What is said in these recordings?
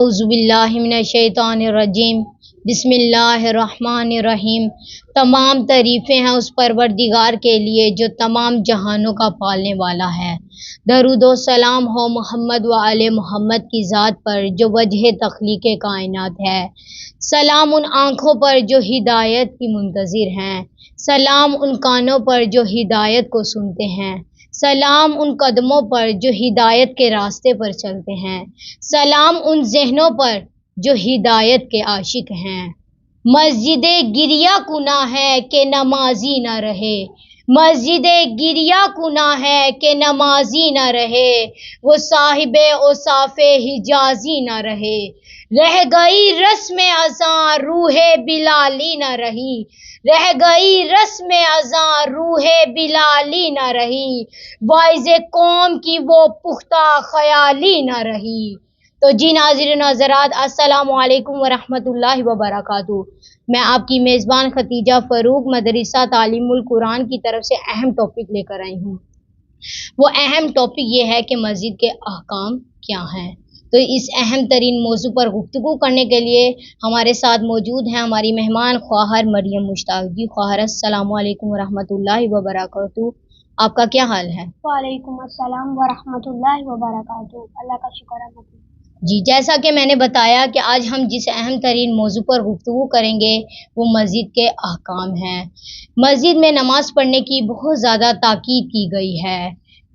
اعوذ باللہ من الشیطان الرجیم، بسم اللہ الرحمن الرحیم۔ تمام تعریفیں ہیں اس پروردگار کے لیے جو تمام جہانوں کا پالنے والا ہے۔ درود و سلام ہو محمد و آل محمد کی ذات پر جو وجہ تخلیق کائنات ہے۔ سلام ان آنکھوں پر جو ہدایت کی منتظر ہیں، سلام ان کانوں پر جو ہدایت کو سنتے ہیں، سلام ان قدموں پر جو ہدایت کے راستے پر چلتے ہیں، سلام ان ذہنوں پر جو ہدایت کے عاشق ہیں۔ مسجد گریہ گناہ ہے کہ نمازی نہ رہے، مسجد گریہ گناہ ہے کہ نمازی نہ رہے، وہ صاحب اوصاف حجازی نہ رہے۔ رہ گئی رسم اذاں روح بلالی نہ رہی، رہ گئی رسم اذاں روح بلالی نہ رہی، واعظ قوم کی وہ پختہ خیالی نہ رہی۔ تو جی ناظرین و ناظرات، السلام علیکم ورحمۃ اللہ وبرکاتہ۔ میں آپ کی میزبان ختیجہ فاروق مدرسہ تعلیم القرآن کی طرف سے اہم ٹاپک لے کر آئی ہوں۔ وہ اہم ٹاپک یہ ہے کہ مسجد کے احکام کیا ہیں۔ تو اس اہم ترین موضوع پر گفتگو کرنے کے لیے ہمارے ساتھ موجود ہیں ہماری مہمان خواہر مریم مشتاق جی۔ خواہر السلام علیکم ورحمۃ اللہ وبرکاتہ، آپ کا کیا حال ہے؟ وعلیکم السلام ورحمۃ اللہ وبرکاتہ، اللہ کا شکر ہے۔ جی، جیسا کہ میں نے بتایا کہ آج ہم جس اہم ترین موضوع پر گفتگو کریں گے وہ مسجد کے احکام ہیں۔ مسجد میں نماز پڑھنے کی بہت زیادہ تاکید کی گئی ہے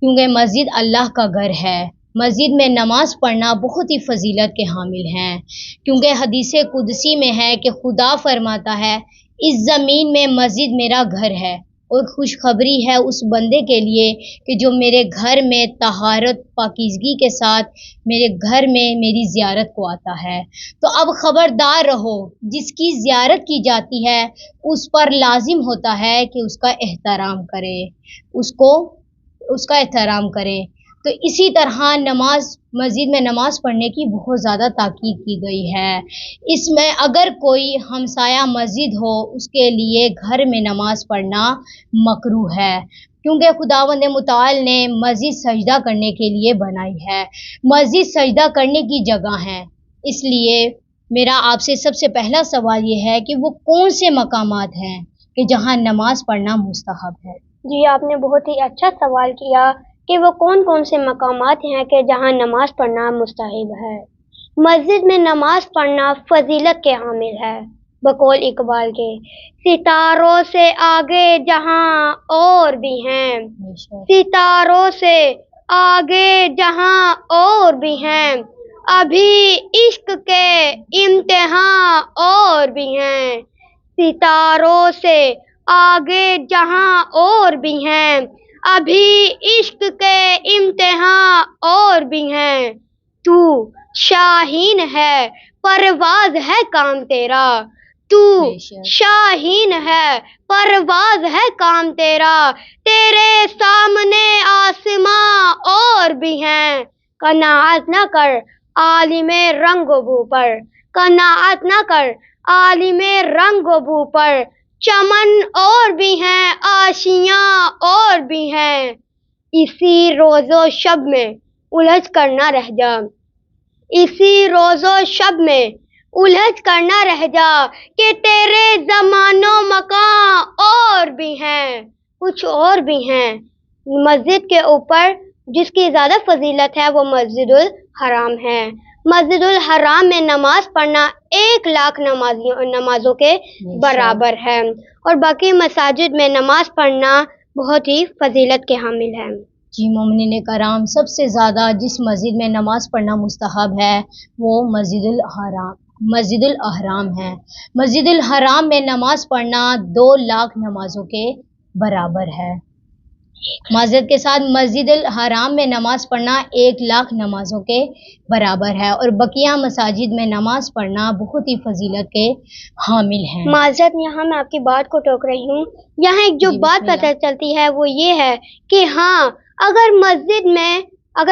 کیونکہ مسجد اللہ کا گھر ہے۔ مسجد میں نماز پڑھنا بہت ہی فضیلت کے حامل ہیں کیونکہ حدیث قدسی میں ہے کہ خدا فرماتا ہے اس زمین میں مسجد میرا گھر ہے، اور خوشخبری ہے اس بندے کے لیے کہ جو میرے گھر میں طہارت پاکیزگی کے ساتھ میرے گھر میں میری زیارت کو آتا ہے۔ تو اب خبردار رہو، جس کی زیارت کی جاتی ہے اس پر لازم ہوتا ہے کہ اس کا احترام کرے، اس کا احترام کرے۔ تو اسی طرح مسجد میں نماز پڑھنے کی بہت زیادہ تاکید کی گئی ہے۔ اس میں اگر کوئی ہمسایہ مسجد ہو اس کے لیے گھر میں نماز پڑھنا مکروہ ہے کیونکہ خداوند متعال نے مسجد سجدہ کرنے کے لیے بنائی ہے۔ مسجد سجدہ کرنے کی جگہ ہے، اس لیے میرا آپ سے سب سے پہلا سوال یہ ہے کہ وہ کون سے مقامات ہیں کہ جہاں نماز پڑھنا مستحب ہے؟ جی، آپ نے بہت ہی اچھا سوال کیا کہ وہ کون کون سے مقامات ہیں کہ جہاں نماز پڑھنا مستحب ہے۔ مسجد میں نماز پڑھنا فضیلت کے حامل ہے، بقول اقبال کے ستاروں سے آگے جہاں اور بھی ہیں، ستاروں سے آگے جہاں اور بھی ہیں، ابھی عشق کے امتحان اور بھی ہیں، ستاروں سے آگے جہاں اور بھی ہیں، ابھی عشق کے امتحان اور بھی ہیں، تو شاہین ہے پرواز ہے کام تیرا، تو شاہین ہے پرواز ہے کام تیرا، تیرے سامنے آسماں اور بھی ہیں، قناعت نہ کر عالم رنگ و بو پر، قناعت نہ کر عالم رنگ و بو پر، چمن اور بھی ہیں آشیاں اور بھی ہیں، اسی روز و شب میں الجھ کر نہ رہ جا، اسی روز و شب میں الجھ کر نہ رہ جا، کہ تیرے زمان و مکان اور بھی ہیں، کچھ اور بھی ہیں۔ مسجد کے اوپر جس کی زیادہ فضیلت ہے وہ مسجد الحرام ہے۔ مسجد الحرام میں نماز پڑھنا 1,00,000 نمازوں کے برابر ہے، اور باقی مساجد میں نماز پڑھنا بہت ہی فضیلت کے حامل ہے۔ جی مومنین کرام، سب سے زیادہ جس مسجد میں نماز پڑھنا مستحب ہے وہ مسجد الحرام ہے۔ مسجد الحرام میں نماز پڑھنا 2,00,000 نمازوں کے برابر ہے۔ معذرت کے ساتھ مسجد الحرام میں نماز پڑھنا 1,00,000 نمازوں کے برابر ہے، اور بقیہ مساجد میں نماز پڑھنا بہت ہی فضیلت کے حامل ہیں۔ معذرت، یہاں میں آپ کی بات کو ٹوک رہی ہوں۔ یہاں ایک جو بات پتہ چلتی ہے وہ یہ ہے کہ ہاں، اگر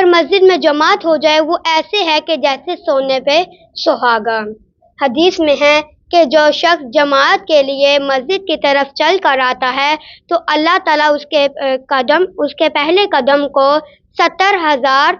مسجد میں جماعت ہو جائے وہ ایسے ہے کہ جیسے سونے پہ سہاگا۔ حدیث میں ہے کہ جو شخص جماعت کے لیے مسجد کی طرف چل کر آتا ہے تو اللہ تعالیٰ اس کے پہلے قدم کو 70,000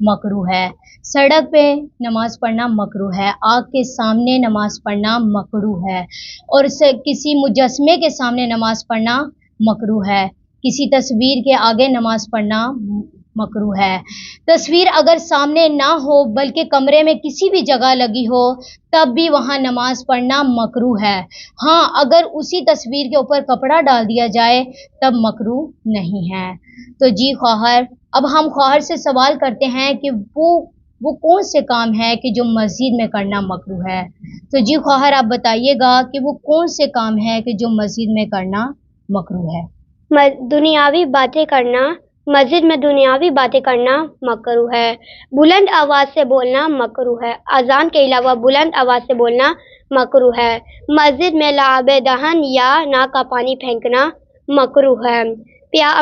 مکروہ ہے، سڑک پہ نماز پڑھنا مکروہ ہے، آگ کے سامنے نماز پڑھنا مکروہ ہے، اور کسی مجسمے کے سامنے نماز پڑھنا مکروہ ہے، کسی تصویر کے آگے نماز پڑھنا مکروہ ہے۔ تصویر اگر سامنے نہ ہو بلکہ کمرے میں کسی بھی جگہ لگی ہو تب بھی وہاں نماز پڑھنا مکروہ ہے۔ ہاں، اگر اسی تصویر کے اوپر کپڑا ڈال دیا جائے تب مکروہ نہیں ہے۔ تو جی خواہر، اب ہم خواہر سے سوال کرتے ہیں کہ وہ کون سے کام ہے کہ جو مسجد میں کرنا مکروہ ہے؟ تو جی خواہر، آپ بتائیے گا کہ وہ کون سے کام ہے کہ جو مسجد میں کرنا مکروہ ہے؟ دنیاوی باتیں کرنا، مسجد میں دنیاوی باتیں کرنا مکروہ ہے۔ بلند آواز سے بولنا مکروہ ہے۔ اذان کے علاوہ بلند آواز سے بولنا مکروہ ہے۔ مسجد میں لعاب دہن یا ناک کا پانی پھینکنا مکروہ ہے۔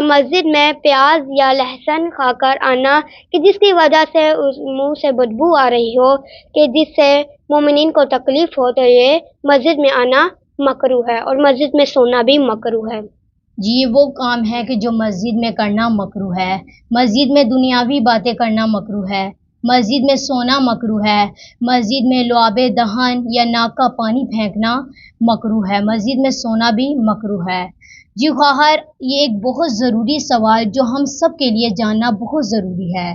مسجد میں پیاز یا لہسن کھا کر آنا کہ جس کی وجہ سے منہ سے بدبو آ رہی ہو کہ جس سے مومنین کو تکلیف ہو، تو یہ مسجد میں آنا مکروہ ہے، اور مسجد میں سونا بھی مکروہ ہے۔ جی، یہ وہ کام ہے کہ جو مسجد میں کرنا مکروہ ہے۔ مسجد میں دنیاوی باتیں کرنا مکروہ ہے، مسجد میں سونا مکروہ ہے، مسجد میں لعاب دہن یا ناک کا پانی پھینکنا مکروہ ہے، مسجد میں سونا بھی مکروہ ہے۔ جی خواہر، یہ ایک بہت ضروری سوال جو ہم سب کے لیے جاننا بہت ضروری ہے،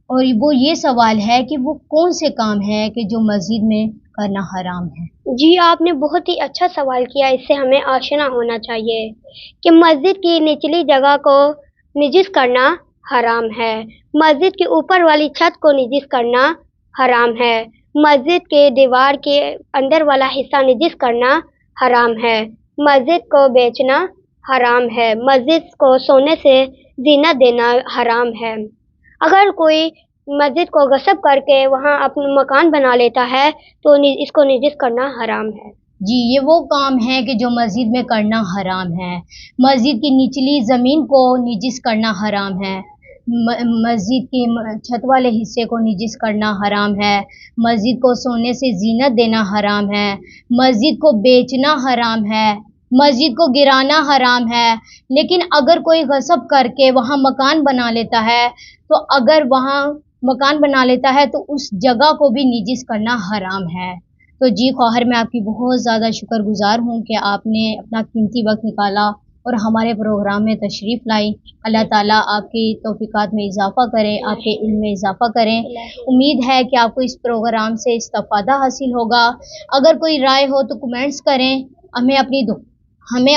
اور وہ یہ سوال ہے کہ وہ کون سے کام ہے کہ جو مسجد میں کرنا حرام ہے؟ جی، آپ نے بہت ہی اچھا سوال کیا، اس سے ہمیں آشنا ہونا چاہیے کہ مسجد کی نچلی جگہ کو نجس کرنا حرام ہے، مسجد کے اوپر والی چھت کو نجس کرنا حرام ہے، مسجد کے دیوار کے اندر والا حصہ نجس کرنا حرام ہے، مسجد کو بیچنا حرام ہے، مسجد کو سونے سے زینت دینا حرام ہے۔ اگر کوئی مسجد کو غصب کر کے وہاں اپنا مکان بنا لیتا ہے تو اس کو نجس کرنا حرام ہے۔ جی، یہ وہ کام ہے کہ جو مسجد میں کرنا حرام ہے۔ مسجد کی نچلی زمین کو نجس کرنا حرام ہے، مسجد کی چھت والے حصے کو نجس کرنا حرام ہے، مسجد کو سونے سے زینت دینا حرام ہے، مسجد کو بیچنا حرام ہے، مسجد کو گرانا حرام ہے۔ لیکن اگر کوئی غصب کر کے وہاں مکان بنا لیتا ہے تو تو اس جگہ کو بھی نجس کرنا حرام ہے۔ تو جی خواہر، میں آپ کی بہت زیادہ شکر گزار ہوں کہ آپ نے اپنا قیمتی وقت نکالا اور ہمارے پروگرام میں تشریف لائی۔ اللہ تعالیٰ آپ کی توفیقات میں اضافہ کریں، آپ کے علم میں اضافہ کریں۔ امید ہے کہ آپ کو اس پروگرام سے استفادہ حاصل ہوگا۔ اگر کوئی رائے ہو تو کمنٹس کریں، ہمیں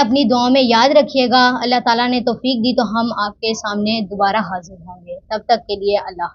اپنی دعاؤں میں یاد رکھیے گا۔ اللہ تعالیٰ نے توفیق دی تو ہم آپ کے سامنے دوبارہ حاضر ہوں گے۔ تب تک کے لیے اللہ